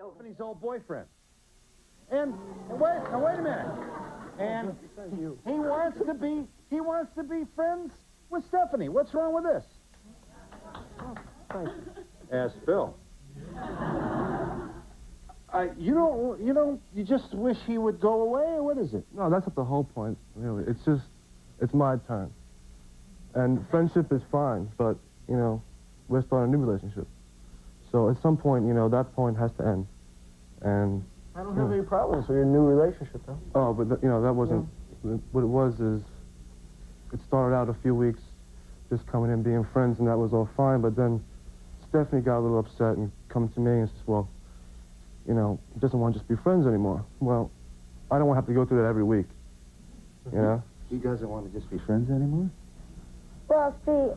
Stephanie's old boyfriend. And wait a minute. And he wants to be friends with Stefanie. What's wrong with this? Oh, thank you. Ask Bill. You just wish he would go away, or what is it? No, that's not the whole point, really. It's just, it's my turn. And friendship is fine, but, you know, we're starting a new relationship. So at some point, you know, that point has to end. And I don't have any problems with your new relationship, though. oh, but, you know, that wasn't, what it was is, it started out a few weeks just coming in, being friends, and that was all fine, but then Stefanie got a little upset and come to me and says, well, you know, he doesn't want to just be friends anymore. Well, I don't want to have to go through that every week, you know? He doesn't want to just be friends anymore? Well, see,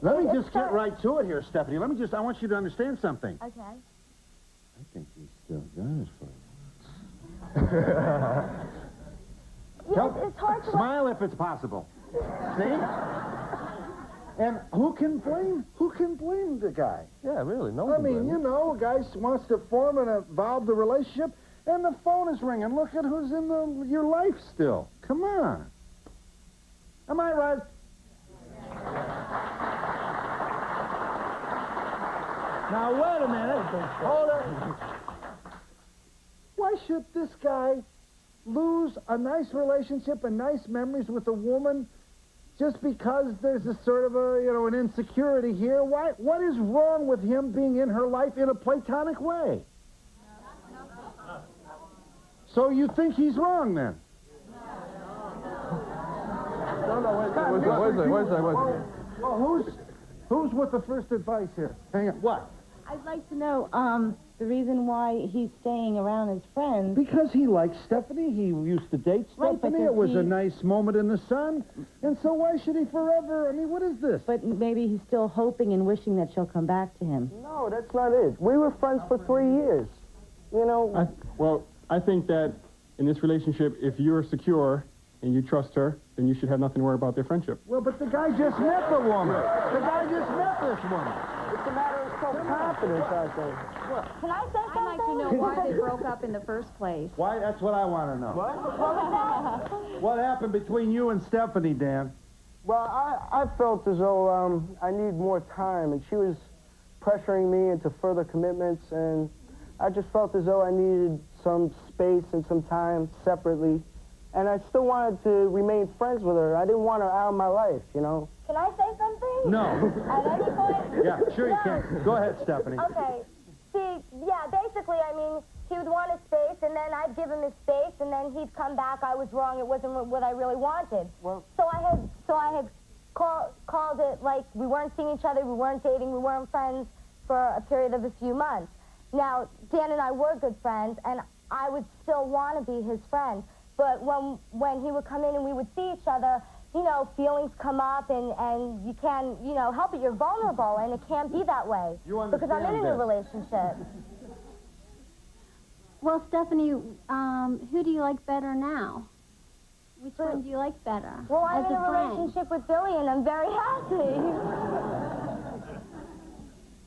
let me just get right to it here, Stefanie. I want you to understand something. Okay. I think he's still got it for you. It's hard to... Smile if it's possible. See? And who can blame the guy? Yeah, really, no one I can mean, blame you him. know, a guy wants to form and evolve the relationship, and the phone is ringing. Look at who's in your life still. Come on. Am I right? Now, wait a minute. Hold it. Why should this guy lose a nice relationship and nice memories with a woman just because there's a sort of an insecurity here? What is wrong with him being in her life in a platonic way? So you think he's wrong, then? No, wait a second. Well, who's with the first advice here? Hang on. What? I'd like to know the reason why he's staying around his friends. Because he likes Stefanie. He used to date Right, but Stefanie. It was he- a nice moment in the sun. And so why should he forever? I mean, what is this? But maybe he's still hoping and wishing that she'll come back to him. No, that's not it. We were friends for 3 years. You know... I think that in this relationship, if you're secure and you trust her, then you should have nothing to worry about their friendship. Well, but the guy just met the woman. The guy just met this woman. It's a matter of self-confidence, I think. Can I say something? I'd like to know why they broke up in the first place. Why? That's what I want to know. What? What happened between you and Stefanie, Dan? Well, I felt as though I need more time, and she was pressuring me into further commitments, and I just felt as though I needed some space and some time separately. And I still wanted to remain friends with her. I didn't want her out of my life, you know? Can I say something? No. At any point? Yeah, sure you can. Go ahead, Stefanie. Okay. See, yeah, basically, I mean, he would want his space, and then I'd give him his space, and then he'd come back. I was wrong. It wasn't what I really wanted. Well, So I had called it like we weren't seeing each other, we weren't dating, we weren't friends for a period of a few months. Now, Dan and I were good friends, and I would still want to be his friend. But when he would come in and we would see each other, you know, feelings come up, and you can't, you know, help it. You're vulnerable, and it can't be that way. You because I'm in a understand new this. relationship. Well, Stefanie, who do you like better now? Which one do you like better? Well, I'm as in a friend? relationship with Billy, and I'm very happy.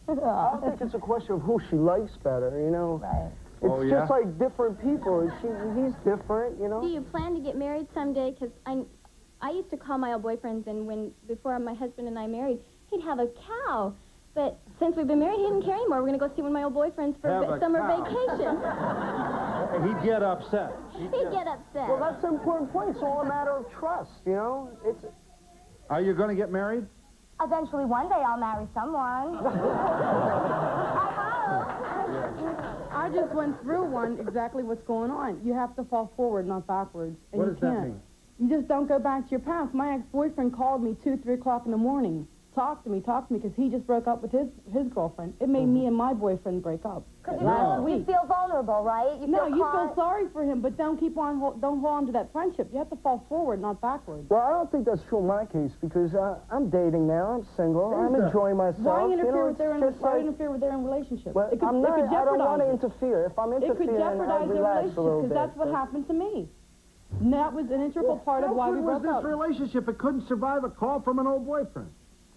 I don't think it's a question of who she likes better, you know? Right. It's just like different people. He's different, you know? Do you plan to get married someday? Because I used to call my old boyfriends, and before my husband and I married, he'd have a cow. But since we've been married, he didn't care anymore. We're going to go see one of my old boyfriends for summer vacation. He'd get upset. He'd get upset. Well, that's the important point. It's all a matter of trust, you know? Are you going to get married? Eventually, one day, I'll marry someone. I just went through exactly what's going on. You have to fall forward, not backwards. And What you does that can't. mean? You just don't go back to your past. My ex-boyfriend called me 2, 3 o'clock in the morning. Talk to me, because he just broke up with his girlfriend. It made me and my boyfriend break up last You week. feel vulnerable, right? You feel sorry for him, but don't hold on to that friendship. You have to fall forward, not backwards. Well, I don't think that's true in my case, because I'm dating now. I'm single. I'm enjoying myself. Why interfere with their own relationship? Well, I don't want to interfere. If I'm interfering, It could jeopardize their relax a little relationship, because bit. that's what happened to me. And that was an integral part of why we broke How up. good was this relationship? It couldn't survive a call from an old boyfriend.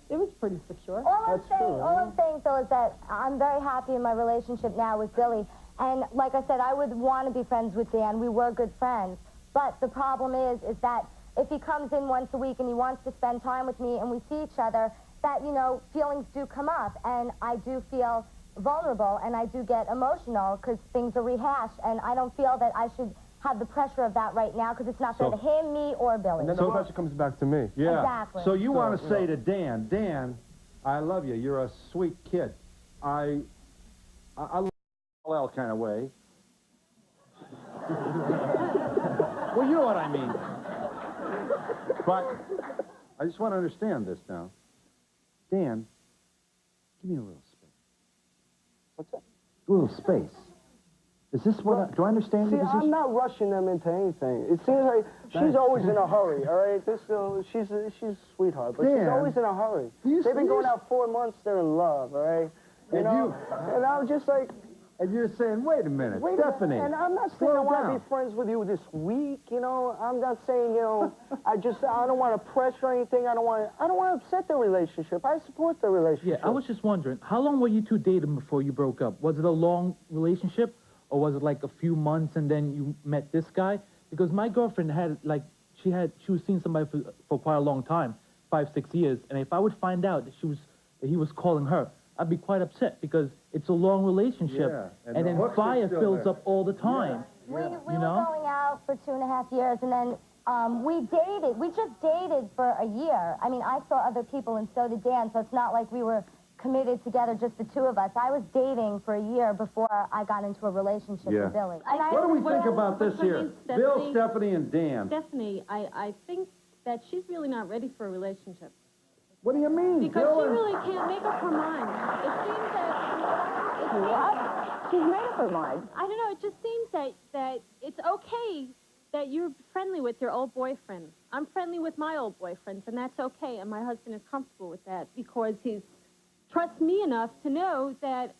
it was pretty secure. All I'm saying, Phil, is that I'm very happy in my relationship now with Billy. And like I said, I would want to be friends with Dan. We were good friends. But the problem is that if he comes in once a week and he wants to spend time with me and we see each other, that, you know, feelings do come up. And I do feel vulnerable and I do get emotional because things are rehashed. And I don't feel that I should have the pressure of that right now because it's not fair to him, me, or Billy. And then the pressure comes back to me. Yeah. Exactly. So you want to say to Dan, Dan, I love you. You're a sweet kid. I love you LL kind of way. Well, you know what I mean. But I just want to understand this now. Dan, give me a little space. What's that? A little space. Is this what do I understand See, your position? I'm not rushing them into anything. It seems like she's always in a hurry, all right? She's a sweetheart, but she's always in a hurry. They've been going out 4 months, they're in love, all right? You know? And I'm just like... And you're saying, wait a minute, Stefanie. And I'm not saying I want to be friends with you this week, you know? I'm not saying, you know, I don't want to pressure anything. I don't want to upset the relationship. I support the relationship. Yeah, I was just wondering, how long were you two dating before you broke up? Was it a long relationship? Or was it like a few months and then you met this guy? Because my girlfriend had, like, she was seeing somebody for quite a long time, 5, 6 years. And if I would find out that he was calling her, I'd be quite upset because it's a long relationship. Yeah, and then fire fills up all the time. We were going out for 2.5 years, and then we dated. We just dated for a year. I mean, I saw other people, and so did Dan, so it's not like we were committed together, just the two of us. I was dating for a year before I got into a relationship with Billy. What do we think about this here? Bill, Stefanie, and Dan. Stefanie, I think that she's really not ready for a relationship. What do you mean, Because Bill? she really can't make up her mind. It seems that... What? She's made up her mind. I don't know, it just seems that it's okay that you're friendly with your old boyfriend. I'm friendly with my old boyfriends, and that's okay, and my husband is comfortable with that because he trusts me enough to know that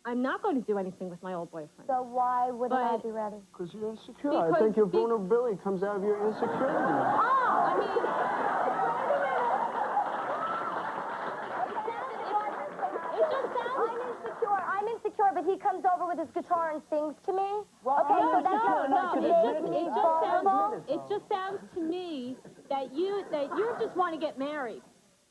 I'm not going to do anything with my old boyfriend. So why wouldn't I be ready? Because you're insecure. I think your vulnerability comes out of your insecurity. Oh, I mean... I'm insecure, but he comes over with his guitar and sings to me. Well, okay, so that's not it just sounds to me that you just want to get married.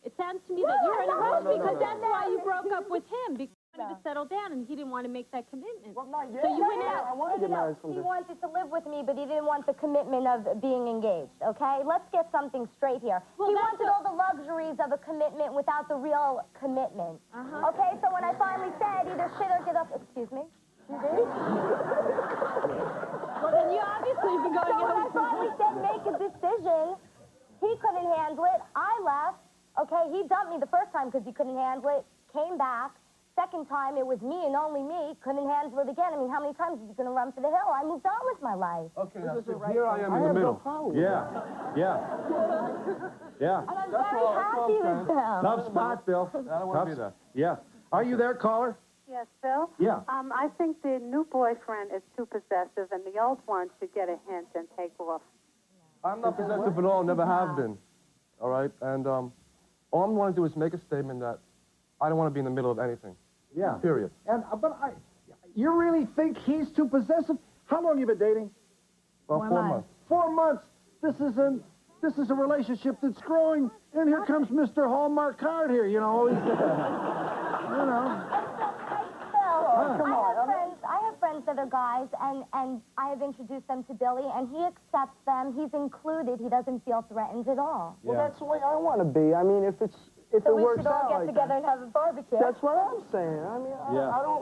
It sounds to me that you're in a rush because that's why you broke up with him, because he wanted to settle down and he didn't want to make that commitment. Well, not yet. So you went out. I want to get married He someday. wanted to live with me, but he didn't want the commitment of being engaged, okay? Let's get something straight here. He wanted all the luxuries of a commitment without the real commitment. Okay, so when I finally said either shit or get up, excuse me? You did? Well, then you obviously have been going So when I finally said make a decision, he couldn't handle it. I left. Okay, he dumped me the first time because he couldn't handle it, came back. Second time, it was me and only me, couldn't handle it again. I mean, how many times is he going to run for the hill? I moved on with my life. Okay, now, so here I am in the middle. Yeah. And I'm very happy with him. Tough spot, Bill. I don't want to be there. Yeah. Are you there, caller? Yes, Phil? Yeah. I think the new boyfriend is too possessive, and the old one should get a hint and take off. I'm not possessive at all, never have been. All right? And all I want to do is make a statement that I don't want to be in the middle of anything. Yeah. Period. And you really think he's too possessive? How long you been dating? Well, 4 months. 4 months. This is a relationship that's growing, and here comes Mr. Hallmark card here. You know, you know. I have friends that are guys, and I have introduced them to Billy, and he accepts them. He's included. He doesn't feel threatened at all. Well, that's the way I want to be. I mean, if it works out get together and have a barbecue. That's what I'm saying. I mean,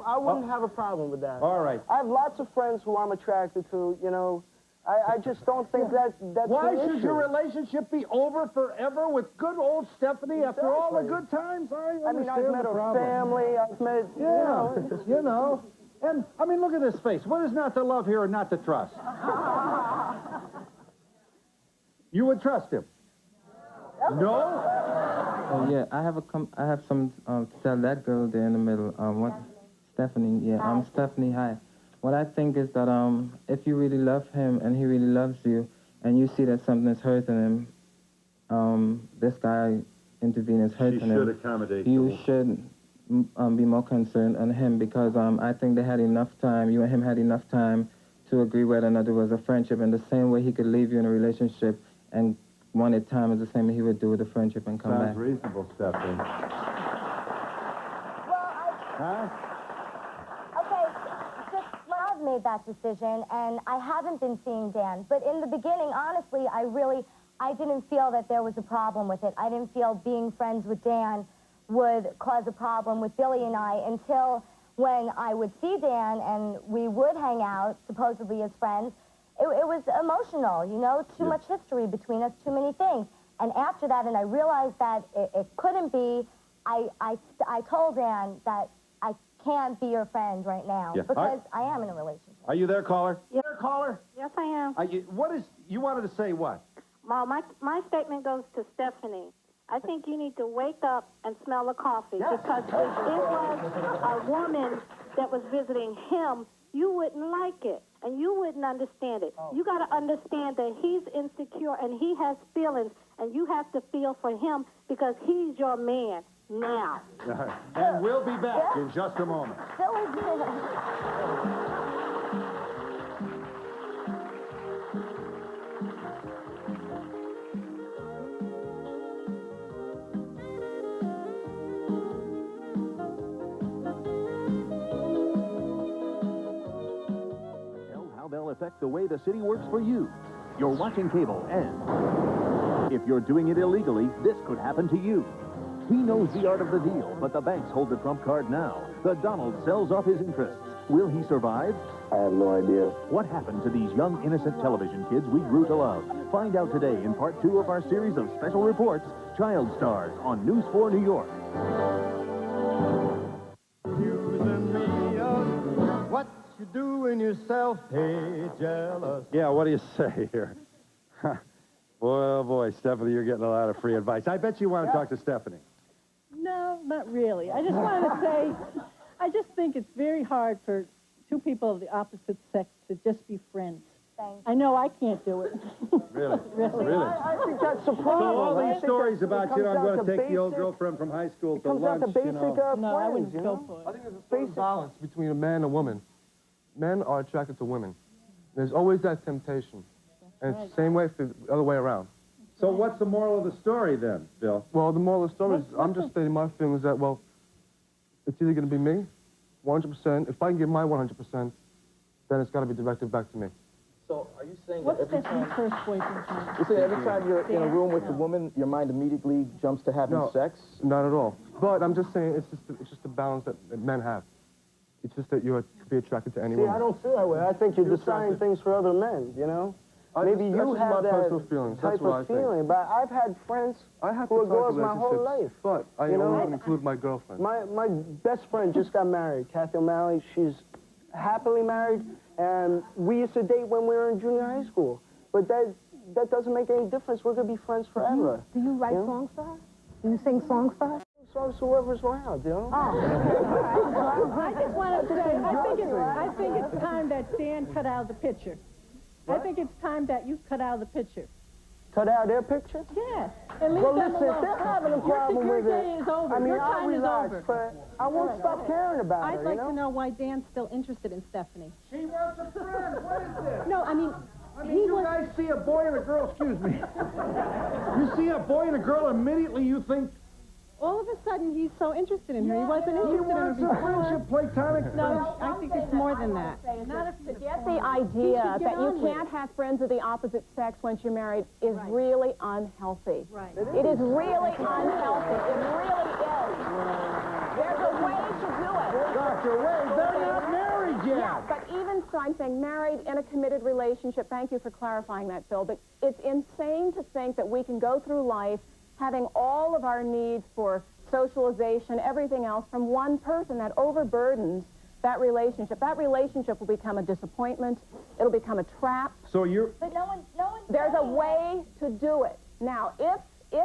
I wouldn't have a problem with that. All right. I have lots of friends who I'm attracted to, you know. I just don't think that's Why the should issue. your relationship be over forever with good old Stefanie after all the good times? I mean, I've met her family. I've met, you know. And, I mean, look at this face. What is not to love here and not to trust? You would trust him? No? Oh, yeah, I have some to tell that girl there in the middle. Stefanie, yeah, I'm Stefanie, hi. What I think is that if you really love him and he really loves you, and you see that something's hurting him, this guy intervene is hurting him. She should accommodate You should be more concerned on him because I think they had enough time, you and him had enough time to agree whether or not it was a friendship. And the same way he could leave you in a relationship and wanted time is the same way he would do with a friendship and come back. Sounds reasonable, Stephanie. Well, okay, just I've made that decision, and I haven't been seeing Dan. But in the beginning, honestly, I didn't feel that there was a problem with it. I didn't feel being friends with Dan would cause a problem with Billy and I until when I would see Dan and we would hang out, supposedly as friends. It was emotional, you know, too much history between us, too many things. And after that, and I realized that it couldn't be, I told Dan that I can't be your friend right now because I am in a relationship. Are you there, caller? Yes. There, caller? Yes, I am. You wanted to say what? Well, my statement goes to Stephanie. I think you need to wake up and smell the coffee because if it was a woman that was visiting him, you wouldn't like it and you wouldn't understand it. You got to understand that he's insecure and he has feelings and you have to feel for him because he's your man now. And we'll be back in just a moment. They'll affect the way the city works for you. You're watching cable, and if you're doing it illegally, this could happen to you. He knows the art of the deal, but the banks hold the trump card now. The Donald sells off his interests. Will he survive? I have no idea. What happened to these young, innocent television kids we grew to love? Find out today in part 2 of our series of special reports, Child Stars, on News 4 New York. You doing yourself, hey, jealous. Yeah, what do you say here? Boy, oh boy, Stephanie, you're getting a lot of free advice. I bet you want to talk to Stephanie. No, not really. I just wanted to say, I just think it's very hard for two people of the opposite sex to just be friends. I know I can't do it. Really? Really? I think that's the problem. So all these stories about, I'm going to take the old basic- girlfriend from high school to comes down lunch, to basic No, I friends, wouldn't you go know? for it. I think there's a certain balance between a man and a woman. Men are attracted to women. There's always that temptation. And it's the same way for the other way around. So what's the moral of the story then, Bill? Well, the moral of the story is I'm just stating my feelings that, well, it's either going to be me, 100%. If I can give my 100%, then it's got to be directed back to me. So are you saying What's that every Stephanie's time... first boyfriend's name? You're saying every time you're in a room with a woman, your mind immediately jumps to having sex? Not at all. But I'm just saying it's just a balance that men have. It's just that you could be attracted to any See, woman. I don't feel that way. I think you're deciding things for other men, you know? Maybe you have that type of feeling, but I've had friends who are girls my whole life. But I always include my girlfriend. My best friend just got married, Kathy O'Malley. She's happily married, and we used to date when we were in junior high school. But that doesn't make any difference. We're going to be friends forever. Do you write songs for her? Do you sing songs for her? Songs to whoever's around, you know? I just want to say, I think it's time that Dan cut out of the picture. What? I think it's time that you cut out of the picture. Cut out their picture? Yes. And leave Well, them listen, if alone. they're having a problem your with day it, is over. I mean, your I'll time is relax, over. but I won't stop caring about I'd her, like you know? to know why Dan's still interested in Stephanie. She wants a friend. What is this? No, I mean, you guys see a boy and a girl, excuse me. You see a boy and a girl, immediately you think, all of a sudden he's so interested in her. He wasn't interested in her wants a before. friendship, platonic No, I think it's more than that. To get the idea that you can't have friends of the opposite sex once you're married is really unhealthy. Right. It is really unhealthy. It really is. There's a way to do it. Dr. Wade, they're not married yet. Yeah, but even so, I'm saying married in a committed relationship. Thank you for clarifying that, Phil. But it's insane to think that we can go through life having all of our needs for socialization, everything else from one person that overburdens that relationship. That relationship will become a disappointment. It'll become a trap. So you're... But no one. There's a way to do it. Now, if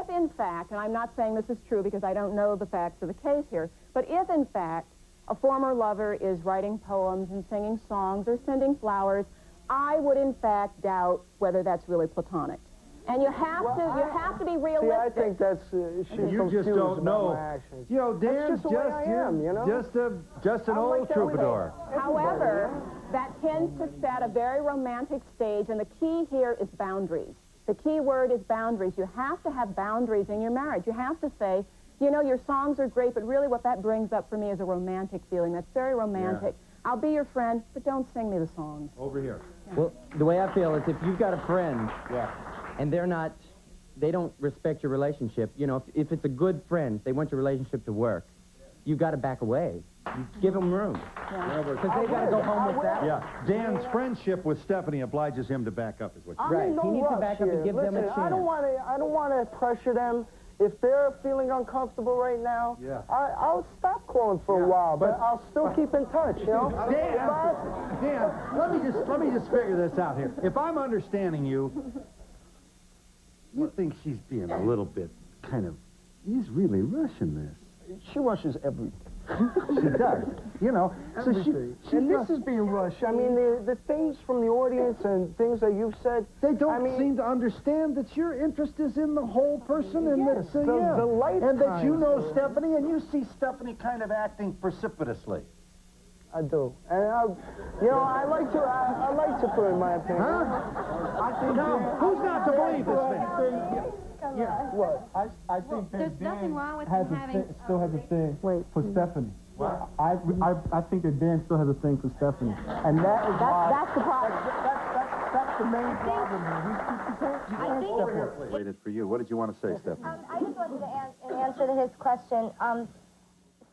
in fact, and I'm not saying this is true because I don't know the facts of the case here, but if in fact a former lover is writing poems and singing songs or sending flowers, I would in fact doubt whether that's really platonic. And you have to be realistic. See, I think that's you just don't know. You know, Dan's just an old troubadour. However, that tends to set a very romantic stage, and the key here is boundaries. The key word is boundaries. You have to have boundaries in your marriage. You have to say, you know, your songs are great, but really what that brings up for me is a romantic feeling. That's very romantic. Yeah. I'll be your friend, but don't sing me the songs. Over here. Yeah. Well, the way I feel is if you've got a friend and they don't respect your relationship, you know, if it's a good friend, they want your relationship to work, you've got to back away. You give them room. Because they've got to go home with that. Yeah. Dan's friendship with Stefanie obliges him to back up, is what you're saying. Right. He needs to back up and give them a chance. I don't want to pressure them. If they're feeling uncomfortable right now, I'll stop calling for a while, but I'll still keep in touch, you know? Dan, let me just figure this out here. If I'm understanding you, you think she's being a little bit he's really rushing this. She rushes everything. She does, you know. So and this is being rushed. I mean, the things from the audience and things that you've said, they don't seem to understand that your interest is in the whole person, and yes, the lifetime, and that you know Stefanie, and you see Stefanie kind of acting precipitously. I do, and I like to put in my opinion. Huh? Who's not to believe this man? Yeah. What? I think there's nothing wrong with him still has a thing for Stefanie. What? I think that Dan still has a thing for Stefanie, and that is why. That's the problem. That's the main problem here. Waited for you. What did you want to say, Stefanie? I just wanted to answer to his question.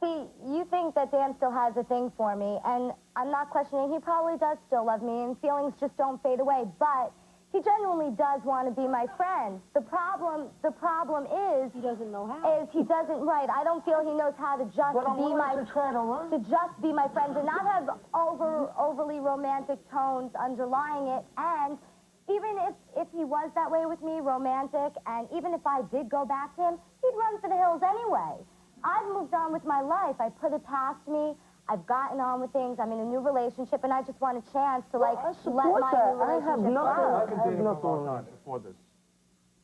See, you think that Dan still has a thing for me, and I'm not questioning. He probably does still love me, and feelings just don't fade away. But he genuinely does want to be my friend. The problem is he doesn't know how. He doesn't. Right. I don't feel he knows how to just to just be my friend and not have overly romantic tones underlying it. And even if he was that way with me, romantic, and even if I did go back to him, he'd run for the hills anyway. I've moved on with my life. I put it past me. I've gotten on with things. I'm in a new relationship, and I just want a chance to, let my new relationship grow. I've been dating for a long time before this,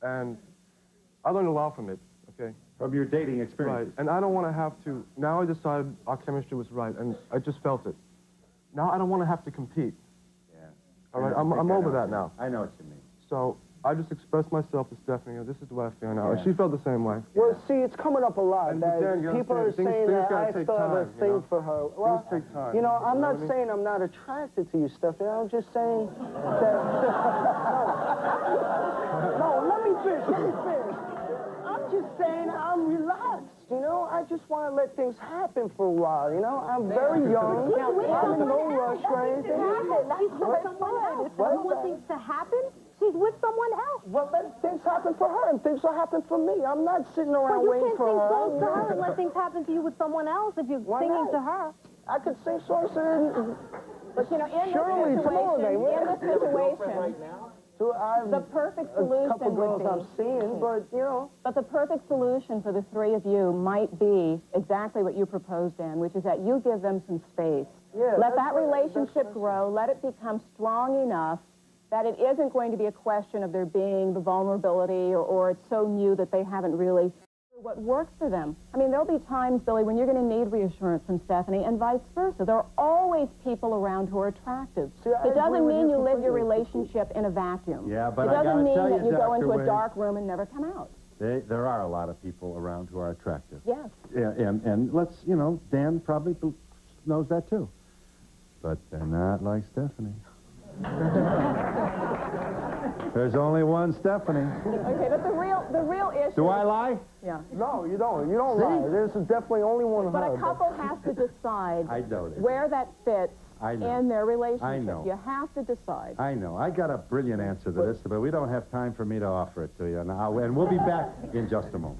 and I learned a lot from it, okay? From your dating experience. Right, and I don't want to have to, now I decided our chemistry was right, and I just felt it. Now I don't want to have to compete. Yeah. All right, I'm over that now. I know what you mean. So I just expressed myself to Stephanie, and this is the way I feel now. And she felt the same way. Well, see, it's coming up a lot. People are saying that I still have a thing for her. Well, things take time. You know, I'm not saying I'm not attracted to you, Stephanie. I'm just saying that... No, let me finish. I'm just saying I'm relaxed, you know? I just want to let things happen for a while, you know? I'm very young. I'm in no rush or anything. You want things to happen? She's with someone else. Well, let things happen for her, and things will happen for me. I'm not sitting around waiting for her. You can't sing songs to her and let things happen to you with someone else if you're singing to her. I could sing songs to her. But, you know, in this situation, so the perfect solution a couple girls I'm seeing, but, you know. But the perfect solution for the three of you might be exactly what you proposed, Dan, which is that you give them some space. Yeah, let that relationship grow. Let it become strong enough that it isn't going to be a question of there being the vulnerability or it's so new that they haven't really what works for them. I mean, there'll be times, Billy, when you're going to need reassurance from Stefanie and vice versa. There are always people around who are attractive. It doesn't mean you live your relationship in a vacuum. Yeah, but it doesn't mean that you go into a dark room and never come out. There are a lot of people around who are attractive. Yes. Yeah, and let's, you know, Dan probably knows that too. But they're not like Stefanie. There's only one Stefanie. Okay, but the real issue... Do I lie? Yeah. No, you don't. You don't lie. There's definitely only one. But a couple has to decide where that fits in their relationship. I know. You have to decide. I know. I got a brilliant answer to this, but we don't have time for me to offer it to you now. And we'll be back in just a moment.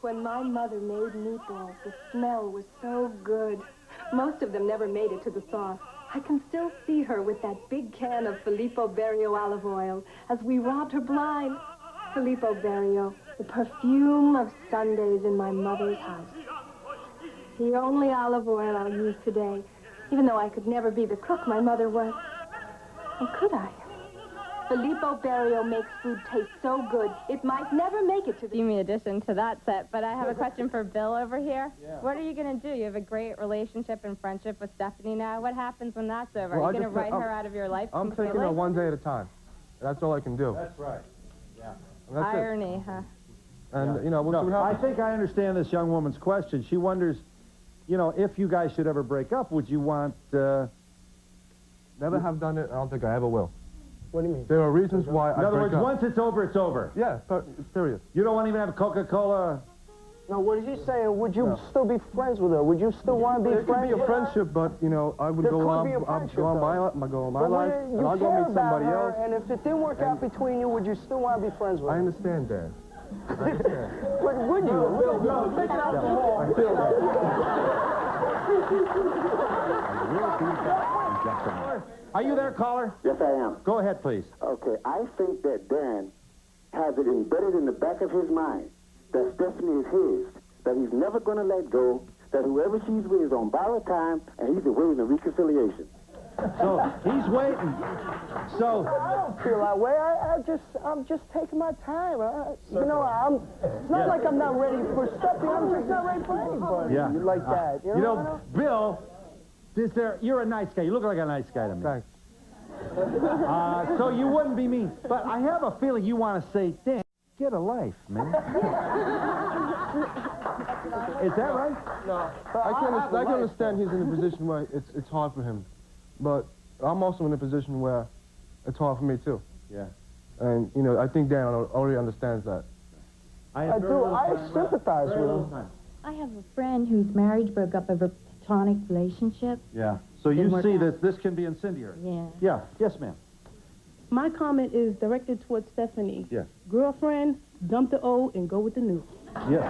When my mother made meatballs, the smell was so good. Most of them never made it to the sauce. I can still see her with that big can of Filippo Berio olive oil as we robbed her blind. Filippo Berio, the perfume of Sundays in my mother's house. the only olive oil I'll use today, even though I could never be the cook my mother was. Or could I? Filippo Barrio makes food taste so good, it might never make it to the... Me addition to that set, but I have a question for Bill over here. Yeah. What are you going to do? You have a great relationship and friendship with Stefanie now. What happens when that's over? Well, are you going to write her out of your life I'm completely? taking her one day at a time. That's all I can do. That's right. Yeah. That's irony, it. huh? And, you know, we'll see what I happens. think I understand this young woman's question. She wonders, you know, if you guys should ever break up, would you want... Never have done it. I don't think I ever will. What do you mean? There are reasons why In other words, once it's over, it's over. Yeah, period. You don't want to even have Coca-Cola? No, what is he saying? Would you still be friends with her? Would you still want to be friends? There could be a friendship, but, you know, I would go on my life, and I'll go meet somebody else. And if it didn't work out between you, would you still want to be friends with her? I understand, Dad. I understand. But would you? No, take it out the wall. I feel that. Are you there, caller? Yes, I am. Go ahead, please. Okay, I think that Dan has it embedded in the back of his mind that Stefanie is his, that he's never going to let go, that whoever she's with is on borrowed time, and he's awaiting a reconciliation. So, he's waiting. So... I don't feel that way. I'm just taking my time. You know, it's not like I'm not ready for Stefanie. I'm just not ready for anybody. Yeah. You like that. You know, Bill, you're a nice guy. You look like a nice guy to me. Thanks. So you wouldn't be mean. But I have a feeling you want to say, Dan, get a life, man. Is that right? No. I can understand he's in a position where it's hard for him. But I'm also in a position where it's hard for me, too. Yeah. And, you know, I think Dan already understands that. I do. I sympathize with him. I have a friend who's married, broke up over a platonic relationship. Yeah. So you see that this can be incendiary. Yeah. Yeah. Yes, ma'am. My comment is directed towards Stefanie. Yeah. Girlfriend, dump the old and go with the new. Yeah.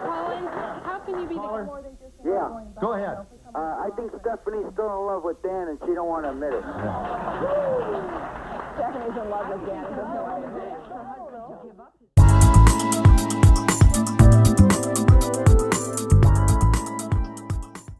Colin, how can you be the... Yeah. Go ahead. I think Stefanie's still in love with Dan, and she don't want to admit it. Stephanie's in love with Dan. Doesn't want to admit it.